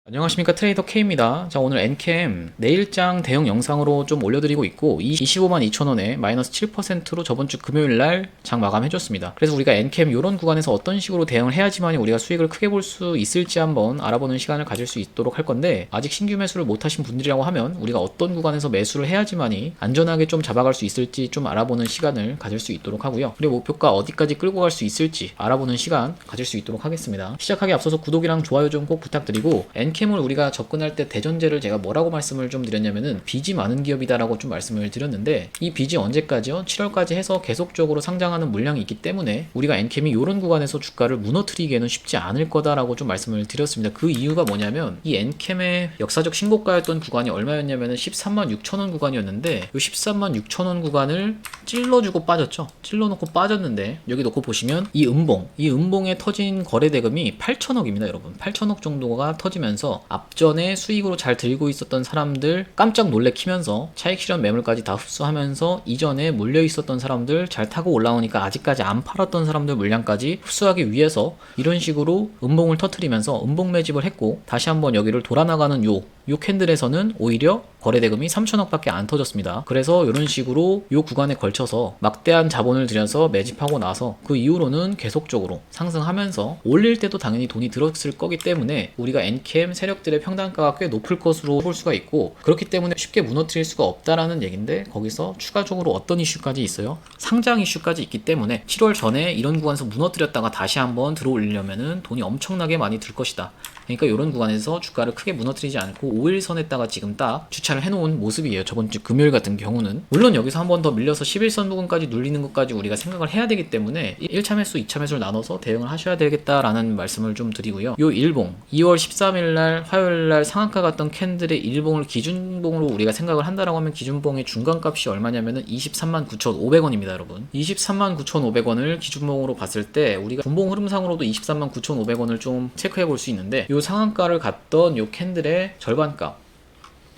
안녕하십니까, 트레이더 K입니다. 자, 오늘 엔캠 내일장 대응 영상으로 좀 올려드리고 있고 252,200,000원에 마이너스 7%로 저번주 금요일날 장 마감해줬습니다. 그래서 우리가 엔캠 이런 구간에서 어떤 식으로 대응을 해야지만 우리가 수익을 크게 볼 수 있을지 한번 알아보는 시간을 가질 수 있도록 할 건데, 아직 신규 매수를 못하신 분들이라고 하면 우리가 어떤 구간에서 매수를 해야지만이 안전하게 좀 잡아갈 수 있을지 좀 알아보는 시간을 가질 수 있도록 하고요. 그리고 목표가 어디까지 끌고 갈 수 있을지 알아보는 시간 가질 수 있도록 하겠습니다. 시작하기 앞서서 구독이랑 좋아요 좀 꼭 부탁드리고, 엔캠을 우리가 접근할 때 대전제를 제가 뭐라고 말씀을 좀 드렸냐면은 빚이 많은 기업이다라고 좀 말씀을 드렸는데, 이 빚이 언제까지요? 7월까지 해서 계속적으로 상장하는 물량이 있기 때문에 우리가 엔캠이 이런 구간에서 주가를 무너뜨리기에는 쉽지 않을 거다라고 좀 말씀을 드렸습니다. 그 이유가 뭐냐면, 이 엔캠의 역사적 신고가였던 구간이 얼마였냐면은 136,000원 구간이었는데, 이 136,000원 구간을 찔러주고 빠졌죠. 찔러놓고 빠졌는데, 여기 놓고 보시면 이 음봉에 터진 거래대금이 8천억입니다 여러분. 8천억 정도가 터지면서 앞전에 수익으로 잘 들고 있었던 사람들 깜짝 놀래키면서 차익 실현 매물까지 다 흡수하면서, 이전에 물려 있었던 사람들 잘 타고 올라오니까 아직까지 안 팔았던 사람들 물량까지 흡수하기 위해서 이런 식으로 음봉을 터트리면서 음봉 매집을 했고, 다시 한번 여기를 돌아나가는 요 캔들에서는 오히려 거래대금이 3천억밖에 안 터졌습니다. 그래서 이런 식으로 이 구간에 걸쳐서 막대한 자본을 들여서 매집하고 나서 그 이후로는 계속적으로 상승하면서, 올릴 때도 당연히 돈이 들었을 거기 때문에 우리가 엔캠 세력들의 평단가가 꽤 높을 것으로 볼 수가 있고, 그렇기 때문에 쉽게 무너뜨릴 수가 없다라는 얘기인데, 거기서 추가적으로 어떤 이슈까지 있어요? 상장 이슈까지 있기 때문에 7월 전에 이런 구간에서 무너뜨렸다가 다시 한번 들어올리려면은 돈이 엄청나게 많이 들 것이다. 그러니까 이런 구간에서 주가를 크게 무너뜨리지 않고 5일선에다가 지금 딱 주차를 해놓은 모습이에요. 저번주 금요일 같은 경우는. 물론 여기서 한 번 더 밀려서 11선 부근까지 눌리는 것까지 우리가 생각을 해야 되기 때문에 1차 매수, 2차 매수를 나눠서 대응을 하셔야 되겠다라는 말씀을 좀 드리고요. 요 일봉, 2월 13일날 화요일날 상한가 갔던 캔들의 일봉을 기준봉으로 우리가 생각을 한다라고 하면, 기준봉의 중간값이 얼마냐면은 239,500원입니다 여러분. 239,500원을 기준봉으로 봤을 때 우리가 분봉 흐름상으로도 239,500원을 좀 체크해 볼 수 있는데, 요 상한가를 갔던 요 캔들의 절반값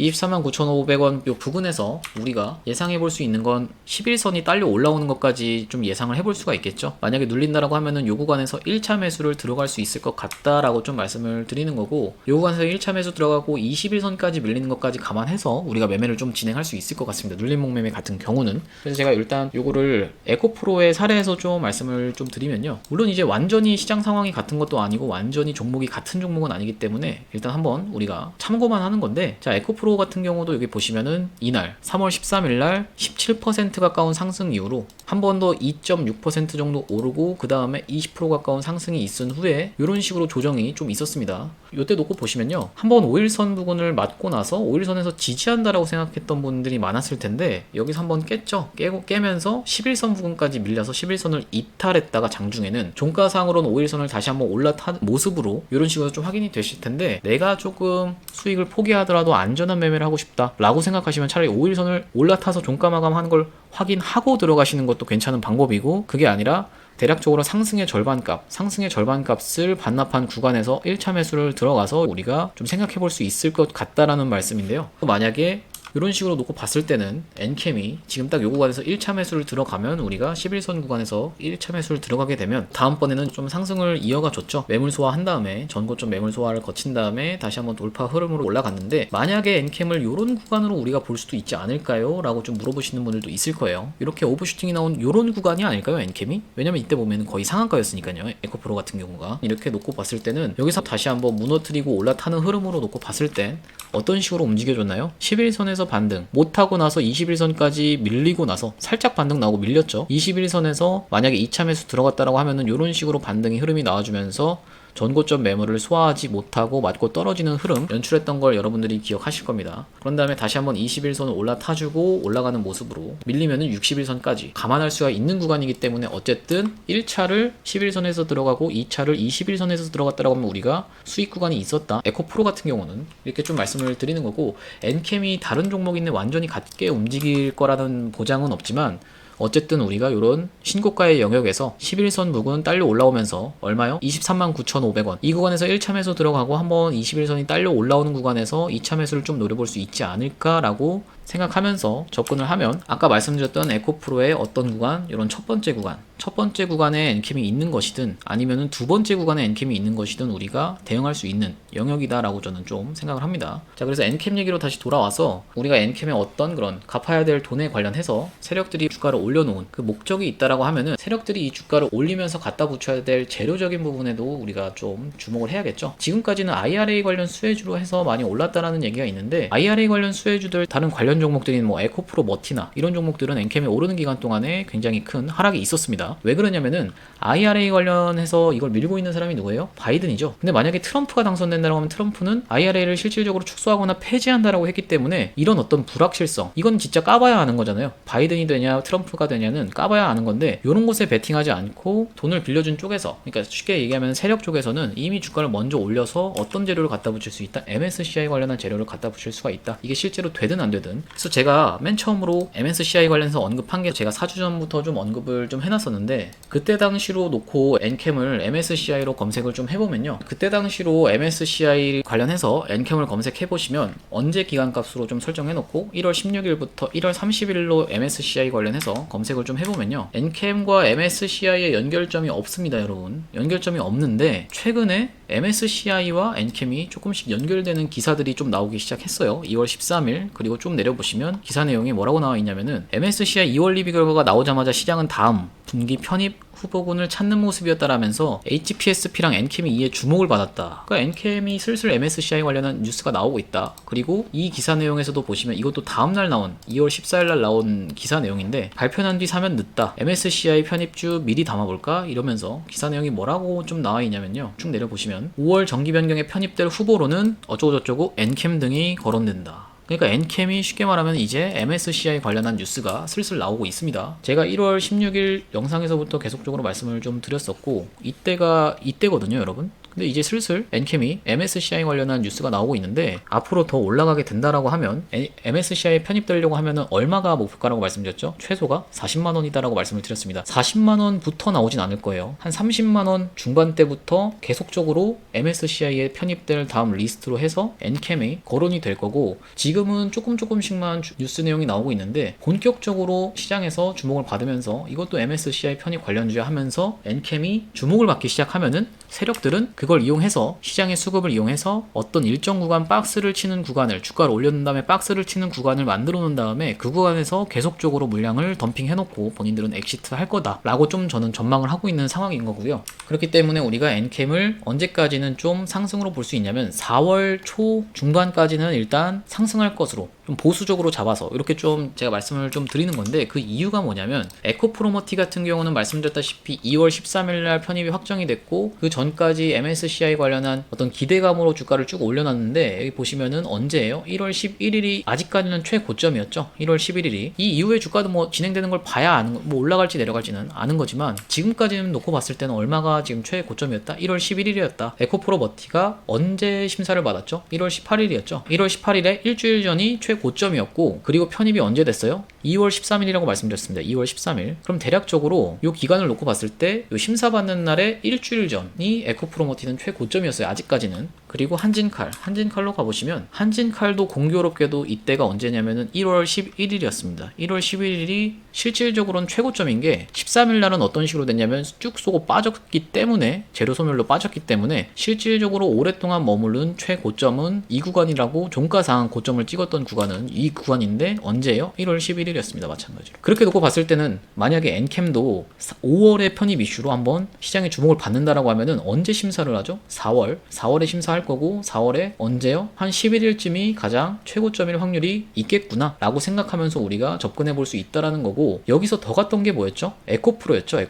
249,500원 요 부근에서 우리가 예상해 볼 수 있는 건 11선이 딸려 올라오는 것까지 좀 예상을 해볼 수가 있겠죠. 만약에 눌린다라고 하면은 요 구간에서 1차 매수를 들어갈 수 있을 것 같다라고 좀 말씀을 드리는 거고, 요 구간에서 1차 매수 들어가고 21선까지 밀리는 것까지 감안해서 우리가 매매를 좀 진행할 수 있을 것 같습니다. 눌림목 매매 같은 경우는. 그래서 제가 일단 요거를 에코프로의 사례에서 좀 말씀을 좀 드리면요, 물론 이제 완전히 시장 상황이 같은 것도 아니고 완전히 종목이 같은 종목은 아니기 때문에 일단 한번 우리가 참고만 하는 건데, 자, 에코프로 같은 경우도 여기 보시면은 이날 3월 13일날 17% 가까운 상승 이후로 한 번 더 2.6% 정도 오르고, 그 다음에 20% 가까운 상승이 있은 후에 이런 식으로 조정이 좀 있었습니다. 이때 놓고 보시면요, 한번 5일선 부근을 맞고 나서 5일선에서 지지한다라고 생각했던 분들이 많았을 텐데, 여기서 한번 깼죠. 깨면서 11선 부근까지 밀려서 11선을 이탈했다가 장중에는 종가상으로는 5일선을 다시 한번 올라탄 모습으로 이런 식으로 좀 확인이 되실 텐데, 내가 조금 수익을 포기하더라도 안전한 매매를 하고 싶다 라고 생각하시면 차라리 5일선을 올라타서 종가 마감하는 걸 확인하고 들어가시는 것도 괜찮은 방법이고, 그게 아니라 대략적으로 상승의 절반값을 반납한 구간에서 1차 매수를 들어가서 우리가 좀 생각해 볼 수 있을 것 같다라는 말씀인데요. 만약에 이런 식으로 놓고 봤을 때는 엔캠이 지금 딱 요 구간에서 1차 매수를 들어가면, 우리가 11선 구간에서 1차 매수를 들어가게 되면 다음번에는 좀 상승을 이어가 줬죠. 매물 소화한 다음에 전고점 매물 소화를 거친 다음에 다시 한번 돌파 흐름으로 올라갔는데, 만약에 엔캠을 요런 구간으로 우리가 볼 수도 있지 않을까요? 라고 좀 물어보시는 분들도 있을 거예요. 이렇게 오버슈팅이 나온 요런 구간이 아닐까요 엔캠이? 왜냐면 이때 보면 거의 상한가였으니까요. 에코프로 같은 경우가. 이렇게 놓고 봤을 때는 여기서 다시 한번 무너뜨리고 올라타는 흐름으로 놓고 봤을 땐 어떤 식으로 움직여줬나요? 11선에서 반등 못하고 나서 21선까지 밀리고 나서 살짝 반등 나오고 밀렸죠. 21선에서 만약에 2차 매수 들어갔다라고 하면은 이런 식으로 반등의 흐름이 나와주면서 전고점 매물을 소화하지 못하고 맞고 떨어지는 흐름 연출했던 걸 여러분들이 기억하실 겁니다. 그런 다음에 다시 한번 21선을 올라타주고 올라가는 모습으로 밀리면은 61선까지 감안할 수가 있는 구간이기 때문에, 어쨌든 1차를 11선에서 들어가고 2차를 21선에서 들어갔다라고 하면 우리가 수익 구간이 있었다. 에코프로 같은 경우는 이렇게 좀 말씀을 드리는 거고, 엔캠이 다른 종목인데 완전히 같게 움직일 거라는 보장은 없지만, 어쨌든 우리가 이런 신고가의 영역에서 11선 부근 딸려 올라오면서 얼마요? 239,500원. 이 구간에서 1차 매수 들어가고 한번 21선이 딸려 올라오는 구간에서 2차 매수를 좀 노려볼 수 있지 않을까라고 생각하면서 접근을 하면 아까 말씀드렸던 에코프로의 어떤 구간, 이런 첫 번째 구간에 엔캠이 있는 것이든 아니면은 두 번째 구간에 엔캠이 있는 것이든 우리가 대응할 수 있는 영역이다라고 저는 좀 생각을 합니다. 자, 그래서 엔캠 얘기로 다시 돌아와서 우리가 엔캠의 어떤 그런 갚아야 될 돈에 관련해서 세력들이 주가를 올려놓은 그 목적이 있다라고 하면은 세력들이 이 주가를 올리면서 갖다 붙여야 될 재료적인 부분에도 우리가 좀 주목을 해야겠죠. 지금까지는 IRA 관련 수혜주로 해서 많이 올랐다라는 얘기가 있는데 IRA 관련 수혜주들 다른 관련 종목들인 뭐 에코프로, 머티나 이런 종목들은 엔캠이 오르는 기간 동안에 굉장히 큰 하락이 있었습니다. 왜 그러냐면은 IRA 관련해서 이걸 밀고 있는 사람이 누구예요? 바이든이죠. 근데 만약에 트럼프가 당선된다고 하면 트럼프는 IRA를 실질적으로 축소하거나 폐지한다라고 했기 때문에 이런 어떤 불확실성, 이건 진짜 까봐야 아는 거잖아요. 바이든이 되냐 트럼프가 되냐는 까봐야 아는 건데 이런 곳에 베팅하지 않고 돈을 빌려준 쪽에서, 그러니까 쉽게 얘기하면 세력 쪽에서는 이미 주가를 먼저 올려서 어떤 재료를 갖다 붙일 수 있다, MSCI 관련한 재료를 갖다 붙일 수가 있다. 이게 실제로 되든 안 되든. 그래서 제가 맨 처음으로 MSCI 관련해서 언급한 게 제가 4주 전부터 좀 언급을 좀 해놨었는데 그때 당시로 놓고 엔캠을 MSCI로 검색을 좀 해보면요, 그때 당시로 MSCI 관련해서 엔캠을 검색해보시면 언제 기간값으로 좀 설정해놓고 1월 16일부터 1월 30일로 MSCI 관련해서 검색을 좀 해보면요, 엔캠과 MSCI의 연결점이 없습니다. 여러분, 연결점이 없는데 최근에 MSCI와 엔캠이 조금씩 연결되는 기사들이 좀 나오기 시작했어요. 2월 13일 그리고 좀 내려보시면 기사 내용이 뭐라고 나와 있냐면은 MSCI 2월 리뷰 결과가 나오자마자 시장은 다음 분기 편입 후보군을 찾는 모습이었다라면서 HPSP랑 엔캠이 이에 주목을 받았다. 그러니까 엔캠이 슬슬 MSCI 관련한 뉴스가 나오고 있다. 그리고 이 기사 내용에서도 보시면 이것도 다음날 나온 2월 14일날 나온 기사 내용인데 발표난 뒤 사면 늦다, MSCI 편입주 미리 담아볼까? 이러면서 기사 내용이 뭐라고 좀 나와 있냐면요, 쭉 내려보시면 5월 정기 변경에 편입될 후보로는 어쩌고저쩌고 엔캠 등이 거론된다. 그러니까 엔캠이 쉽게 말하면 이제 MSCI 관련한 뉴스가 슬슬 나오고 있습니다. 제가 1월 16일 영상에서부터 계속적으로 말씀을 좀 드렸었고 이때거든요, 여러분. 근데 이제 슬슬 엔캠이 MSCI 관련한 뉴스가 나오고 있는데 앞으로 더 올라가게 된다라고 하면 MSCI에 편입되려고 하면은 얼마가 목표가라고 말씀드렸죠? 최소가 40만 원이다라고 말씀을 드렸습니다. 40만 원부터 나오진 않을 거예요. 한 30만 원 중반대부터 계속적으로 MSCI에 편입될 다음 리스트로 해서 엔캠이 거론이 될 거고, 지금은 조금씩만 뉴스 내용이 나오고 있는데 본격적으로 시장에서 주목을 받으면서 이것도 MSCI 편입 관련주야 하면서 엔캠이 주목을 받기 시작하면은 세력들은 그걸 이용해서 시장의 수급을 이용해서 어떤 일정 구간 박스를 치는 구간을, 주가를 올려놓은 다음에 박스를 치는 구간을 만들어 놓은 다음에 그 구간에서 계속적으로 물량을 덤핑해놓고 본인들은 엑시트 할 거다 라고 좀 저는 전망을 하고 있는 상황인 거고요. 그렇기 때문에 우리가 엔캠을 언제까지는 좀 상승으로 볼 수 있냐면 4월 초 중반까지는 일단 상승할 것으로 좀 보수적으로 잡아서 이렇게 좀 제가 말씀을 좀 드리는 건데, 그 이유가 뭐냐면 에코프로머티 같은 경우는 말씀드렸다시피 2월 13일날 편입이 확정이 됐고 그 전까지 MSCI 관련한 어떤 기대감으로 주가를 쭉 올려놨는데 여기 보시면은 언제예요? 1월 11일이 아직까지는 최고점이었죠. 1월 11일이. 이 이후에 주가도 뭐 진행되는 걸 봐야 아는, 뭐 올라갈지 내려갈지는 아는 거지만 지금까지는 놓고 봤을 때는 얼마가 지금 최고점이었다? 1월 11일이었다. 에코프로머티가 언제 심사를 받았죠? 1월 18일이었죠. 1월 18일에 일주일 전이 최고점이었고 그리고 편입이 언제 됐어요? 2월 13일이라고 말씀드렸습니다. 2월 13일. 그럼 대략적으로 이 기간을 놓고 봤을 때 이 심사받는 날에 일주일 전이 에코프로머티는 최고점이었어요. 아직까지는. 그리고 한진칼로 가보시면 한진칼도 공교롭게도 이때가 언제냐면은 1월 11일이었습니다. 1월 11일이 실질적으로는 최고점인 게 13일 날은 어떤 식으로 됐냐면 쭉 쏘고 빠졌기 때문에, 재료 소멸로 빠졌기 때문에 실질적으로 오랫동안 머무른 최고점은 이 구간이라고, 종가상 고점을 찍었던 구간은 이 구간인데 언제예요? 1월 11일이었습니다. 마찬가지로. 그렇게 놓고 봤을 때는 만약에 엔캠도 5월에 편입 이슈로 한번 시장의 주목을 받는다라고 하면은 언제 심사를 하죠? 4월에 심사할 거고 4월에 언제요? 한 11일쯤이 가장 최고점일 확률이 있겠구나 라고 생각하면서 우리가 접근해 볼 수 있다라는 거고, 여기서 더 갔던 게 뭐였죠? 에코프로였죠.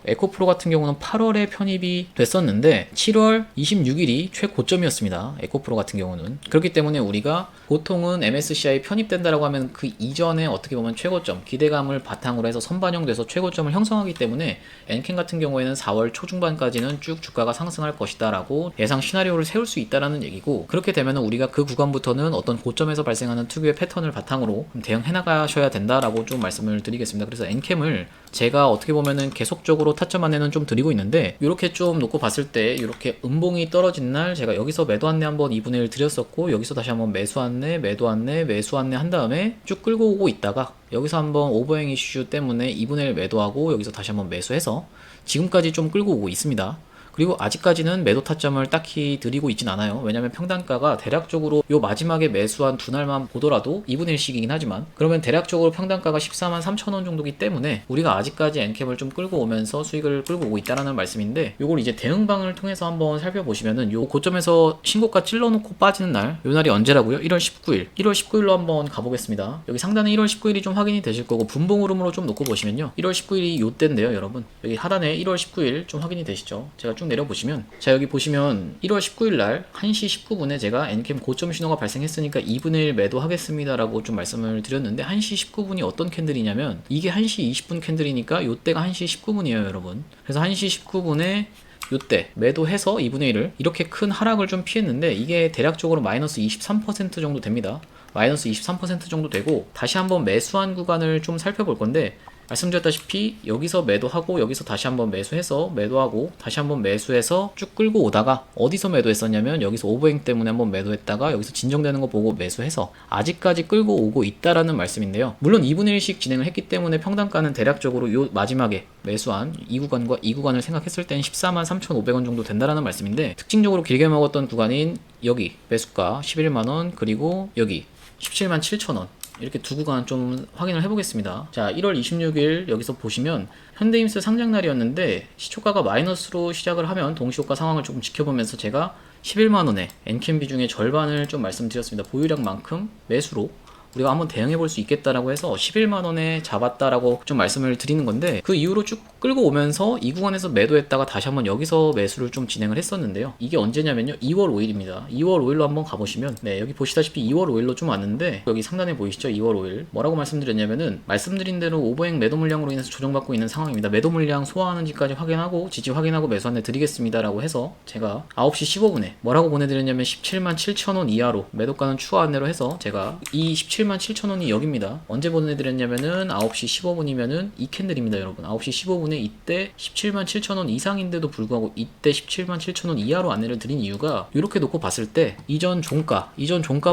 에코프로 같은 경우는 8월에 편입이 됐었는데 7월 26일이 최고점이었습니다. 에코프로 같은 경우는. 그렇기 때문에 우리가 보통은 MSCI 편입된다라고 하면 그 이전에 어떻게 보면 최고점, 기대감을 바탕으로 해서 선반영돼서 최고점을 형성하기 때문에 엔캠 같은 경우에는 4월 초중반까지는 쭉 주가가 상승할 것이다 라고 예상 시나리오를 세울 수 있다라는 얘기고, 그렇게 되면 우리가 그 구간부터는 어떤 고점에서 발생하는 특유의 패턴을 바탕으로 대응해 나가셔야 된다라고 좀 말씀을 드리겠습니다. 그래서 엔캠을 제가 어떻게 보면은 계속적으로 타점 안내는 좀 드리고 있는데, 이렇게 좀 놓고 봤을 때 이렇게 음봉이 떨어진 날 제가 여기서 매도 안내 한번 2분의 1 드렸었고, 여기서 다시 한번 매수 안내, 매도 안내, 매수 안내 한 다음에 쭉 끌고 오고 있다가 여기서 한번 오버행 이슈 때문에 2분의 1 매도하고 여기서 다시 한번 매수해서 지금까지 좀 끌고 오고 있습니다. 그리고 아직까지는 매도 타점을 딱히 드리고 있진 않아요. 왜냐면 평단가가 대략적으로 요 마지막에 매수한 두 날만 보더라도 2분의 1씩이긴 하지만, 그러면 대략적으로 평단가가 14만 3천 원 정도기 때문에 우리가 아직까지 엔캠을 좀 끌고 오면서 수익을 끌고 오고 있다라는 말씀인데, 요걸 이제 대응방을 통해서 한번 살펴보시면은 요 고점에서 신고가 찔러놓고 빠지는 날, 요 날이 언제라고요? 1월 19일. 1월 19일로 한번 가보겠습니다. 여기 상단에 1월 19일이 좀 확인이 되실 거고, 분봉 흐름으로 좀 놓고 보시면요, 1월 19일이 요 때인데요 여러분. 여기 하단에 1월 19일 좀 확인이 되시죠? 제가 쭉 내려보시면, 자 여기 보시면 1월 19일 날 1시 19분에 제가 엔캠 고점 신호가 발생했으니까 2분의 1 매도하겠습니다 라고 좀 말씀을 드렸는데, 1시 19분이 어떤 캔들이냐면 이게 1시 20분 캔들이니까 요때가 1시 19분이에요 여러분. 그래서 1시 19분에 요때 매도해서 2분의 1을 이렇게 큰 하락을 좀 피했는데, 이게 대략적으로 마이너스 23% 정도 됩니다. 마이너스 23% 정도 되고, 다시 한번 매수한 구간을 좀 살펴볼 건데, 말씀드렸다시피 여기서 매도하고 여기서 다시 한번 매수해서 매도하고 다시 한번 매수해서 쭉 끌고 오다가 어디서 매도했었냐면 여기서 오버행 때문에 한번 매도했다가 여기서 진정되는 거 보고 매수해서 아직까지 끌고 오고 있다라는 말씀인데요. 물론 2분의 1씩 진행을 했기 때문에 평단가는 대략적으로 요 마지막에 매수한 이 구간과 이 구간을 생각했을 땐 14만 3,500원 정도 된다라는 말씀인데, 특징적으로 길게 먹었던 구간인 여기 매수가 11만원, 그리고 여기 17만 7천원, 이렇게 두 구간 좀 확인을 해보겠습니다. 자, 1월 26일 여기서 보시면 현대임스 상장날이었는데 시초가가 마이너스로 시작을 하면 동시효과 상황을 조금 지켜보면서 제가 11만원에 엔캠 비중의 절반을 좀 말씀드렸습니다. 보유량만큼 매수로 우리가 한번 대응해 볼 수 있겠다라고 해서 11만원에 잡았다라고 좀 말씀을 드리는 건데, 그 이후로 쭉 끌고 오면서 이 구간에서 매도했다가 다시 한번 여기서 매수를 좀 진행을 했었는데요. 이게 언제냐면요, 2월 5일입니다 2월 5일로 한번 가보시면, 네, 여기 보시다시피 2월 5일로 좀 왔는데, 여기 상단에 보이시죠? 2월 5일 뭐라고 말씀드렸냐면은, 말씀드린 대로 오버행 매도 물량으로 인해서 조정받고 있는 상황입니다. 매도 물량 소화하는지까지 확인하고 지지 확인하고 매수 안내 드리겠습니다라고 해서 제가 9시 15분에 뭐라고 보내드렸냐면 17만 7천원 이하로 매도가는 추가 안내로 해서 제가 이 17만 7천원이 여기입니다. 언제 보내드렸냐면은 9시 15분이면은 이 캔들입니다 여러분. 9시 15분에 이때 17만 7천원 이상인데도 불구하고 이때 17만 7천원 이하로 안내를 드린 이유가, 이렇게 놓고 봤을 때 이전 종가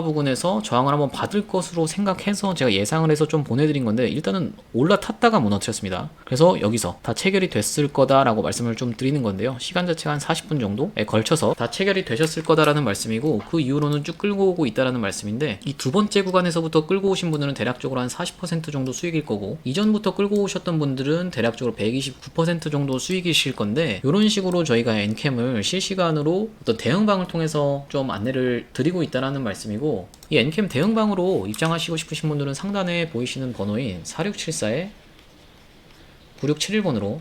부근에서 저항을 한번 받을 것으로 생각해서 제가 예상을 해서 좀 보내드린 건데, 일단은 올라탔다가 무너뜨렸습니다. 그래서 여기서 다 체결이 됐을 거다라고 말씀을 좀 드리는 건데요. 시간 자체가 한 40분 정도에 걸쳐서 다 체결이 되셨을 거다라는 말씀이고, 그 이후로는 쭉 끌고 오고 있다라는 말씀인데, 이 두 번째 구간에서부터 끌고 오신 분들은 대략적으로 한 40% 정도 수익일 거고, 이전부터 끌고 오셨던 분들은 대략적으로 129% 정도 수익이실 건데, 이런 식으로 저희가 엔캠을 실시간으로 어떤 대응방을 통해서 좀 안내를 드리고 있다라는 말씀이고, 이 엔캠 대응방으로 입장하시고 싶으신 분들은 상단에 보이시는 번호인 4674에 9671번으로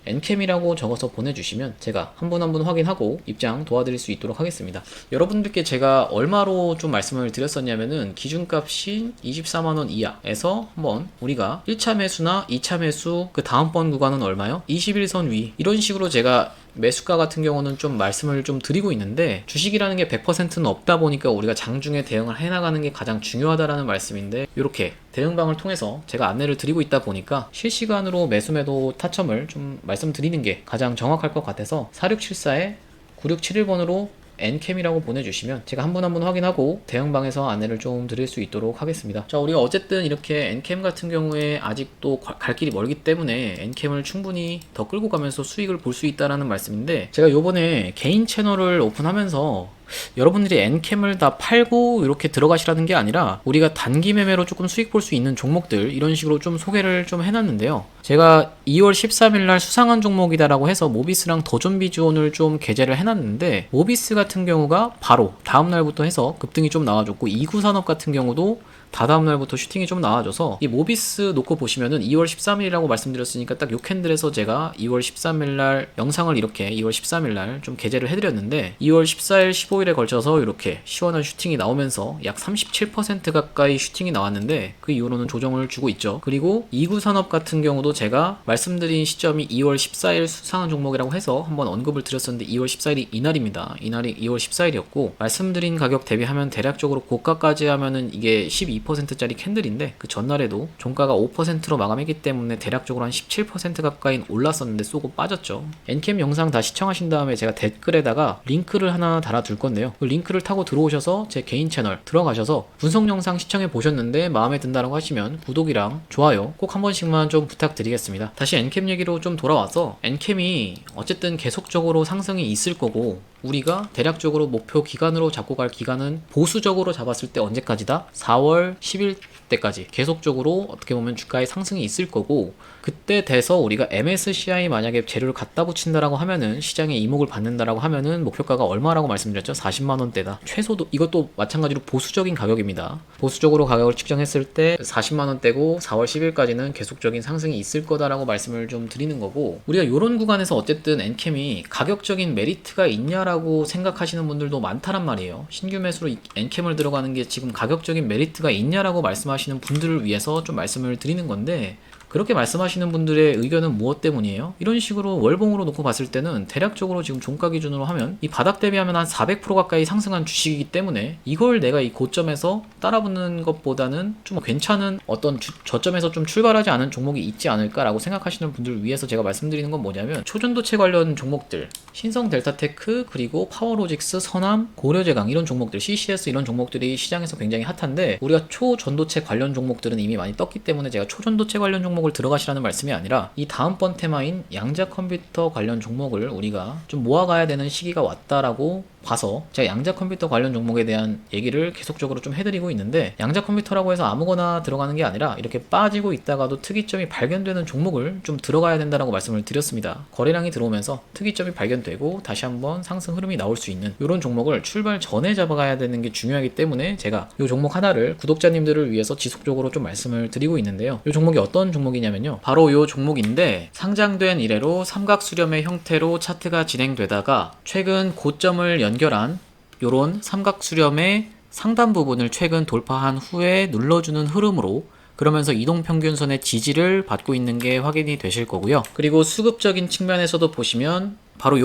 엔캠이라고 적어서 보내주시면 제가 한 분 한 분 확인하고 입장 도와드릴 수 있도록 하겠습니다. 여러분들께 제가 얼마로 좀 말씀을 드렸었냐면은, 기준값이 24만원 이하에서 한번 우리가 1차 매수나 2차 매수 그 다음번 구간은 얼마요? 21선 위, 이런 식으로 제가 매수가 같은 경우는 좀 말씀을 좀 드리고 있는데, 주식이라는 게 100%는 없다 보니까 우리가 장중에 대응을 해나가는 게 가장 중요하다라는 말씀인데, 이렇게 대응방을 통해서 제가 안내를 드리고 있다 보니까 실시간으로 매수 매도 타점을 좀 말씀드리는 게 가장 정확할 것 같아서 4674에 9671번으로 엔캠이라고 보내주시면 제가 한 분 한 분 확인하고 대응방에서 안내를 좀 드릴 수 있도록 하겠습니다. 자, 우리가 어쨌든 이렇게 엔캠 같은 경우에 아직도 갈 길이 멀기 때문에 엔캠을 충분히 더 끌고 가면서 수익을 볼 수 있다라는 말씀인데, 제가 요번에 개인 채널을 오픈하면서 여러분들이 엔캠을 다 팔고 이렇게 들어가시라는 게 아니라, 우리가 단기 매매로 조금 수익 볼 수 있는 종목들 이런 식으로 좀 소개를 좀 해놨는데요. 제가 2월 13일날 수상한 종목이다라고 해서 모비스랑 더존비주온을 좀 게재를 해놨는데, 모비스 같은 경우가 바로 다음날부터 해서 급등이 좀 나와줬고, 이구산업 같은 경우도 다다음 날부터 슈팅이 좀 나와줘서, 이 모비스 놓고 보시면은 2월 13일이라고 말씀드렸으니까 딱 요 캔들에서 제가 2월 13일날 영상을 이렇게 2월 13일날 좀 게재를 해드렸는데, 2월 14일 15일에 걸쳐서 이렇게 시원한 슈팅이 나오면서 약 37% 가까이 슈팅이 나왔는데, 그 이후로는 조정을 주고 있죠. 그리고 이구산업 같은 경우도 제가 말씀드린 시점이 2월 14일 수상한 종목이라고 해서 한번 언급을 드렸었는데, 2월 14일이 이날입니다. 이날이 2월 14일이었고, 말씀드린 가격 대비하면 대략적으로 고가까지 하면은 이게 12% 2%짜리 캔들인데 그 전날에도 종가가 5%로 마감했기 때문에 대략적으로 한 17% 가까이 올랐었는데 쏘고 빠졌죠. 엔캠 영상 다 시청하신 다음에 제가 댓글에다가 링크를 하나 달아둘 건데요. 그 링크를 타고 들어오셔서 제 개인 채널 들어가셔서 분석 영상 시청해 보셨는데 마음에 든다고 하시면 구독이랑 좋아요 꼭 한 번씩만 좀 부탁드리겠습니다. 다시 엔캠 얘기로 좀 돌아와서 엔캠이 어쨌든 계속적으로 상승이 있을 거고 우리가 대략적으로 목표 기간으로 잡고 갈 기간은 보수적으로 잡았을 때 언제까지다? 4월 10일 때까지 계속적으로 어떻게 보면 주가의 상승이 있을 거고 그때 돼서 우리가 MSCI 만약에 재료를 갖다 붙인다라고 하면은 시장에 이목을 받는다라고 하면은 목표가가 얼마라고 말씀드렸죠? 40만원대다. 최소도 이것도 마찬가지로 보수적인 가격입니다. 보수적으로 가격을 측정했을 때 40만원대고 4월 10일까지는 계속적인 상승이 있을 거다라고 말씀을 좀 드리는 거고 우리가 이런 구간에서 어쨌든 엔캠이 가격적인 메리트가 있냐라고 생각하시는 분들도 많다란 말이에요. 신규 매수로 엔캠을 들어가는 게 지금 가격적인 메리트가 있냐라고 말씀하시는 분들을 위해서 좀 말씀을 드리는 건데 그렇게 말씀하시는 분들의 의견은 무엇 때문이에요? 이런 식으로 월봉으로 놓고 봤을 때는 대략적으로 지금 종가 기준으로 하면 이 바닥 대비하면 한 400% 가까이 상승한 주식이기 때문에 이걸 내가 이 고점에서 따라붙는 것보다는 좀 괜찮은 어떤 저점에서 좀 출발하지 않은 종목이 있지 않을까라고 생각하시는 분들을 위해서 제가 말씀드리는 건 뭐냐면 초전도체 관련 종목들 신성 델타테크 그리고 파워로직스 선암 고려제강 이런 종목들 CCS 이런 종목들이 시장에서 굉장히 핫한데 우리가 초전도체 관련 종목들은 이미 많이 떴기 때문에 제가 초전도체 관련 종목을 들어가시라는 말씀이 아니라 이 다음번 테마인 양자 컴퓨터 관련 종목을 우리가 좀 모아가야 되는 시기가 왔다라고 봐서 제가 양자 컴퓨터 관련 종목에 대한 얘기를 계속적으로 좀 해드리고 있는데 양자 컴퓨터라고 해서 아무거나 들어가는 게 아니라 이렇게 빠지고 있다가도 특이점이 발견되는 종목을 좀 들어가야 된다라고 말씀을 드렸습니다. 거래량이 들어오면서 특이점이 발견되고 다시 한번 상승 흐름이 나올 수 있는 이런 종목을 출발 전에 잡아가야 되는 게 중요하기 때문에 제가 이 종목 하나를 구독자님들을 위해서 지속적으로 좀 말씀을 드리고 있는데요. 이 종목이 어떤 종목이냐면요. 바로 이 종목인데 상장된 이래로 삼각수렴의 형태로 차트가 진행되다가 최근 고점을 연결한 요런 삼각수렴의 상단 부분을 최근 돌파한 후에 눌러주는 흐름으로 그러면서 이동평균선의 지지를 받고 있는 게 확인이 되실 거고요. 그리고 수급적인 측면에서도 보시면 바로 이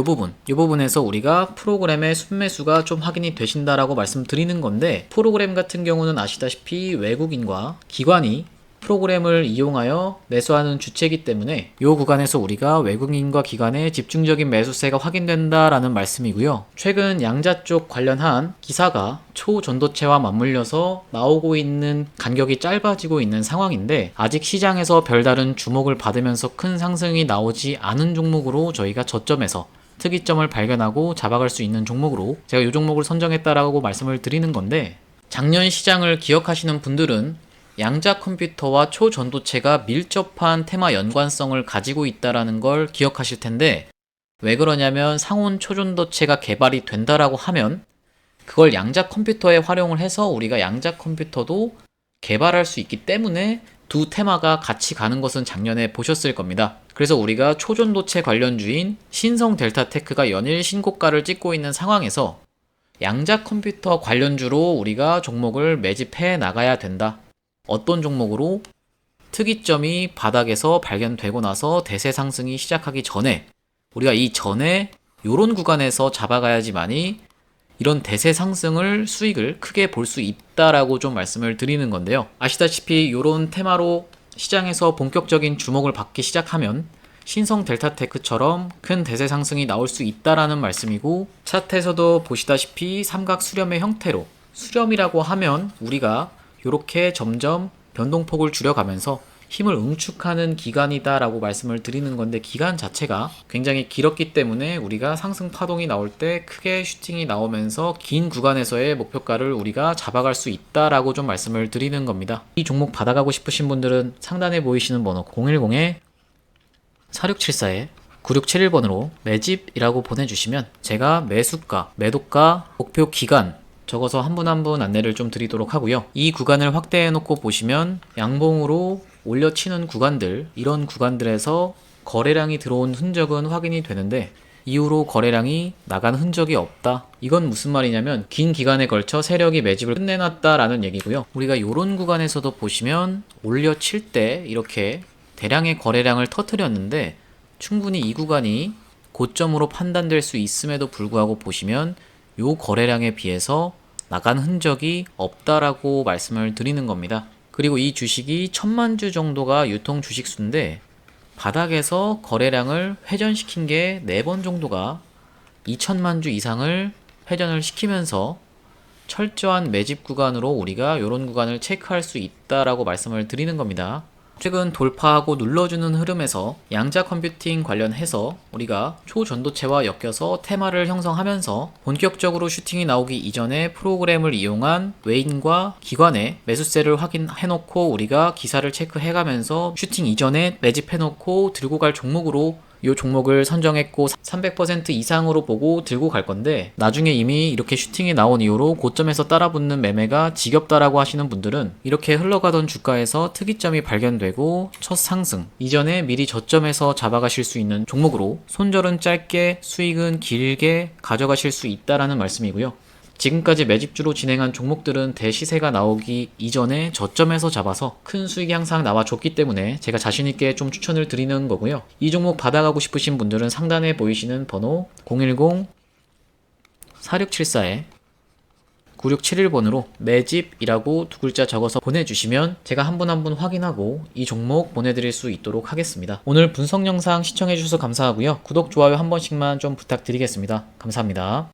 부분에서 우리가 프로그램의 순매수가 좀 확인이 되신다라고 말씀드리는 건데 프로그램 같은 경우는 아시다시피 외국인과 기관이 프로그램을 이용하여 매수하는 주체이기 때문에 이 구간에서 우리가 외국인과 기관의 집중적인 매수세가 확인된다라는 말씀이고요. 최근 양자 쪽 관련한 기사가 초전도체와 맞물려서 나오고 있는 간격이 짧아지고 있는 상황인데 아직 시장에서 별다른 주목을 받으면서 큰 상승이 나오지 않은 종목으로 저희가 저점에서 특이점을 발견하고 잡아갈 수 있는 종목으로 제가 이 종목을 선정했다라고 말씀을 드리는 건데 작년 시장을 기억하시는 분들은 양자 컴퓨터와 초전도체가 밀접한 테마 연관성을 가지고 있다는 걸 기억하실 텐데 왜 그러냐면 상온 초전도체가 개발이 된다라고 하면 그걸 양자 컴퓨터에 활용을 해서 우리가 양자 컴퓨터도 개발할 수 있기 때문에 두 테마가 같이 가는 것은 작년에 보셨을 겁니다. 그래서 우리가 초전도체 관련주인 신성 델타테크가 연일 신고가를 찍고 있는 상황에서 양자 컴퓨터 관련주로 우리가 종목을 매집해 나가야 된다. 어떤 종목으로 특이점이 바닥에서 발견되고 나서 대세 상승이 시작하기 전에 우리가 이 전에 이런 구간에서 잡아가야지만이 이런 대세 상승을 수익을 크게 볼 수 있다라고 좀 말씀을 드리는 건데요. 아시다시피 이런 테마로 시장에서 본격적인 주목을 받기 시작하면 신성 델타테크처럼 큰 대세 상승이 나올 수 있다라는 말씀이고 차트에서도 보시다시피 삼각 수렴의 형태로 수렴이라고 하면 우리가 이렇게 점점 변동폭을 줄여가면서 힘을 응축하는 기간이다 라고 말씀을 드리는 건데 기간 자체가 굉장히 길었기 때문에 우리가 상승 파동이 나올 때 크게 슈팅이 나오면서 긴 구간에서의 목표가를 우리가 잡아갈 수 있다 라고 좀 말씀을 드리는 겁니다. 이 종목 받아가고 싶으신 분들은 상단에 보이시는 번호 010-4674에 9671번으로 매집이라고 보내주시면 제가 매수가, 매도가, 목표 기간 적어서 한 분 한 분 안내를 좀 드리도록 하고요. 이 구간을 확대해 놓고 보시면 양봉으로 올려치는 구간들 이런 구간들에서 거래량이 들어온 흔적은 확인이 되는데 이후로 거래량이 나간 흔적이 없다. 이건 무슨 말이냐면 긴 기간에 걸쳐 세력이 매집을 끝내놨다라는 얘기고요. 우리가 이런 구간에서도 보시면 올려칠 때 이렇게 대량의 거래량을 터뜨렸는데 충분히 이 구간이 고점으로 판단될 수 있음에도 불구하고 보시면 요 거래량에 비해서 나간 흔적이 없다라고 말씀을 드리는 겁니다. 그리고 이 주식이 1000만 주 정도가 유통 주식수인데 바닥에서 거래량을 회전시킨 게 4번 정도가 2000만 주 이상을 회전을 시키면서 철저한 매집 구간으로 우리가 이런 구간을 체크할 수 있다라고 말씀을 드리는 겁니다. 최근 돌파하고 눌러주는 흐름에서 양자 컴퓨팅 관련해서 우리가 초전도체와 엮여서 테마를 형성하면서 본격적으로 슈팅이 나오기 이전에 프로그램을 이용한 외인과 기관의 매수세를 확인해놓고 우리가 기사를 체크해가면서 슈팅 이전에 매집해놓고 들고 갈 종목으로 이 종목을 선정했고 300% 이상으로 보고 들고 갈 건데 나중에 이미 이렇게 슈팅이 나온 이후로 고점에서 따라붙는 매매가 지겹다라고 하시는 분들은 이렇게 흘러가던 주가에서 특이점이 발견되고 첫 상승 이전에 미리 저점에서 잡아가실 수 있는 종목으로 손절은 짧게 수익은 길게 가져가실 수 있다라는 말씀이고요. 지금까지 매집주로 진행한 종목들은 대시세가 나오기 이전에 저점에서 잡아서 큰 수익이 항상 나와줬기 때문에 제가 자신있게 좀 추천을 드리는 거고요. 이 종목 받아가고 싶으신 분들은 상단에 보이시는 번호 010-4674-9671번으로 매집이라고 두 글자 적어서 보내주시면 제가 한 분 한 분 확인하고 이 종목 보내드릴 수 있도록 하겠습니다. 오늘 분석 영상 시청해주셔서 감사하고요. 구독, 좋아요 한 번씩만 좀 부탁드리겠습니다. 감사합니다.